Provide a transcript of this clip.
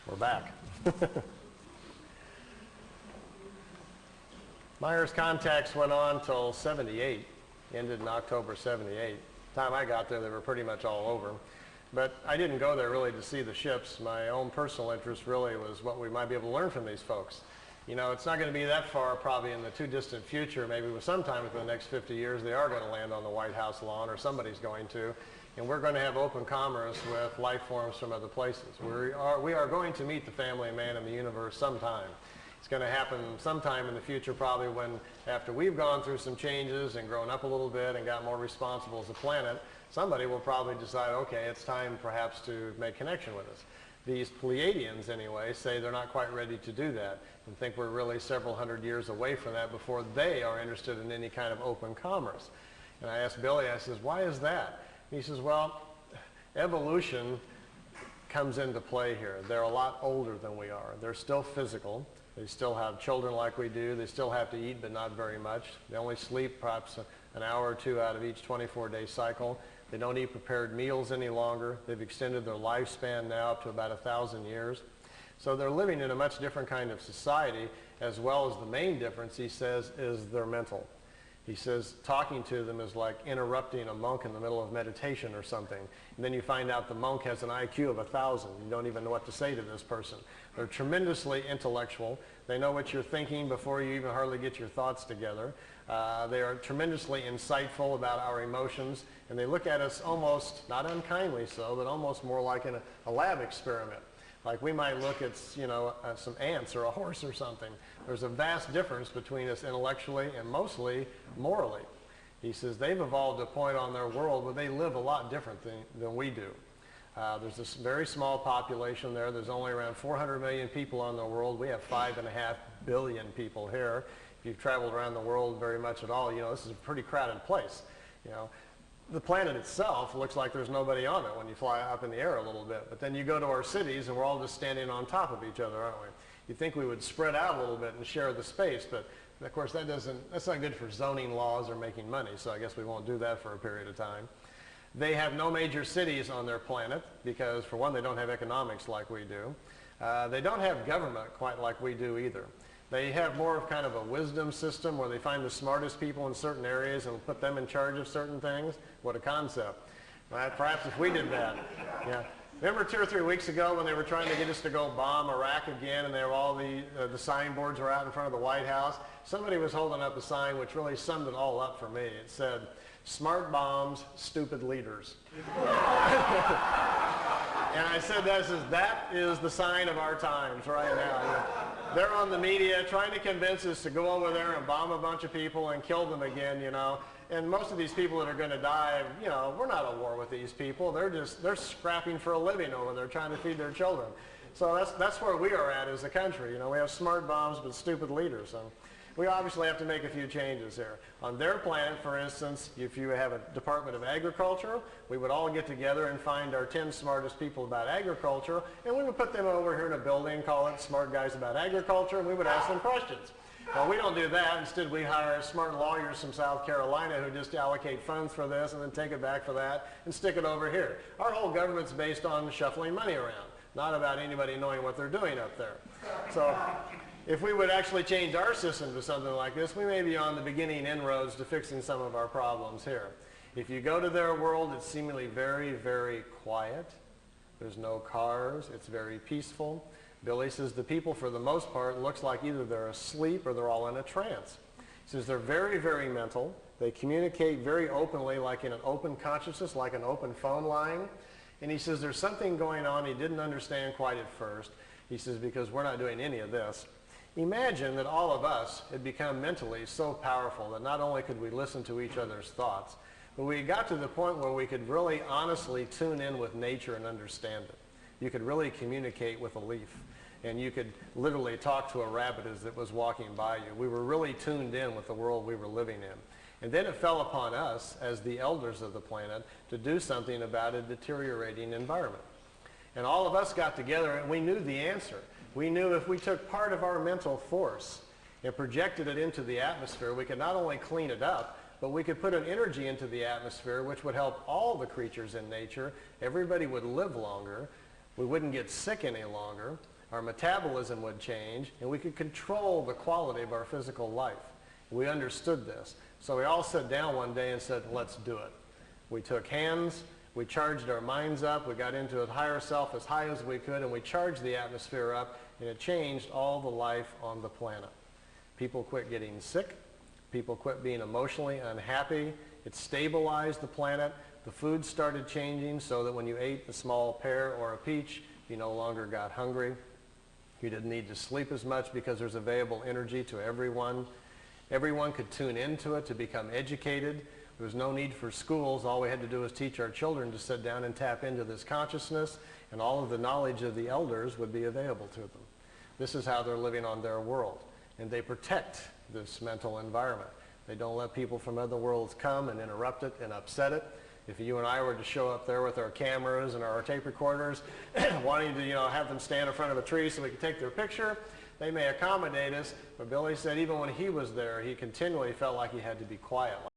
We're back. Meier's contacts went on till 78, ended in October 78. Time I got there, they were pretty much all over. But I didn't go there really to see the ships. My own personal interest really was what we might be able to learn from these folks. You know, it's not going to be that far, probably in the too distant future, maybe with sometime within the next 50 years, they are going to land on the White House lawn, or somebody's going to. And we're going to have open commerce with life forms from other places. We are going to meet the family man in the universe sometime. It's going to happen sometime in the future, probably when, after we've gone through some changes and grown up a little bit and got more responsible as a planet, somebody will probably decide, okay, it's time perhaps to make connection with us. These Pleiadians, anyway, say they're not quite ready to do that and think we're really several hundred years away from that before they are interested in any kind of open commerce. And I asked Billy, I says, why is that? And he says, well, evolution comes into play here. They're a lot older than we are. They're still physical. They still have children like we do. They still have to eat, but not very much. They only sleep perhaps an hour or two out of each 24-day cycle. They don't eat prepared meals any longer. They've extended their lifespan now up to about 1,000 years. So they're living in a much different kind of society, as well as the main difference, he says, is their mental. He says talking to them is like interrupting a monk in the middle of meditation or something. And then you find out the monk has an IQ of 1,000. You don't even know what to say to this person. They're tremendously intellectual. They know what you're thinking before you even hardly get your thoughts together. They are tremendously insightful about our emotions. And they look at us almost, not unkindly so, but almost more like in a lab experiment. Like we might look at, you know, some ants or a horse or something. There's a vast difference between us intellectually and mostly morally. He says they've evolved to a point on their world where they live a lot different than we do. There's this very small population there. There's only around 400 million people on the world. We have 5.5 billion people here. If you've traveled around the world very much at all, you know, this is a pretty crowded place. You know, the planet itself looks like there's nobody on it when you fly up in the air a little bit. But then you go to our cities and we're all just standing on top of each other, aren't we? You'd think we would spread out a little bit and share the space, but of course that's not good for zoning laws or making money, so I guess we won't do that for a period of time. They have no major cities on their planet because, for one, they don't have economics like we do. They don't have government quite like we do either. They have more of kind of a wisdom system where they find the smartest people in certain areas and put them in charge of certain things. What a concept. Right? Perhaps if we did that. Yeah. Remember 2 or 3 weeks ago when they were trying to get us to go bomb Iraq again, and they were all the signboards were out in front of the White House? Somebody was holding up a sign which really summed it all up for me. It said, "Smart bombs, stupid leaders." And I said, that is the sign of our times right now. They're on the media trying to convince us to go over there and bomb a bunch of people and kill them again, you know. And most of these people that are going to die, you know, we're not at war with these people. They're scrapping for a living over there trying to feed their children. So that's where we are at as a country. You know, we have smart bombs but stupid leaders. So we obviously have to make a few changes here. On their planet, for instance, if you have a Department of Agriculture, we would all get together and find our 10 smartest people about agriculture, and we would put them over here in a building, call it Smart Guys About Agriculture, and we would ask them questions. Well, we don't do that. Instead, we hire smart lawyers from South Carolina who just allocate funds for this and then take it back for that and stick it over here. Our whole government's based on shuffling money around, not about anybody knowing what they're doing up there. So if we would actually change our system to something like this, we may be on the beginning inroads to fixing some of our problems here. If you go to their world, it's seemingly very, very quiet. There's no cars. It's very peaceful. Billy says the people, for the most part, looks like either they're asleep or they're all in a trance. He says they're very, very mental. They communicate very openly, like in an open consciousness, like an open phone line. And he says there's something going on he didn't understand quite at first. He says, because we're not doing any of this. Imagine that all of us had become mentally so powerful that not only could we listen to each other's thoughts, but we got to the point where we could really honestly tune in with nature and understand it. You could really communicate with a leaf, and you could literally talk to a rabbit as it was walking by you. We were really tuned in with the world we were living in. And then it fell upon us, as the elders of the planet, to do something about a deteriorating environment. And all of us got together and we knew the answer. We knew if we took part of our mental force and projected it into the atmosphere, we could not only clean it up, but we could put an energy into the atmosphere which would help all the creatures in nature. Everybody would live longer. We wouldn't get sick any longer. our metabolism would change, and we could control the quality of our physical life. We understood this. So we all sat down one day and said, let's do it. We took hands, we charged our minds up, we got into a higher self as high as we could, and we charged the atmosphere up, and it changed all the life on the planet. People quit getting sick. People quit being emotionally unhappy. It stabilized the planet. The food started changing so that when you ate a small pear or a peach, you no longer got hungry. You didn't need to sleep as much because there's available energy to everyone. Everyone could tune into it to become educated. There was no need for schools. All we had to do was teach our children to sit down and tap into this consciousness, and all of the knowledge of the elders would be available to them. This is how they're living on their world, and they protect this mental environment. They don't let people from other worlds come and interrupt it and upset it. If you and I were to show up there with our cameras and our tape recorders, wanting to, have them stand in front of a tree so we could take their picture, they may accommodate us, but Billy said even when he was there, he continually felt like he had to be quiet.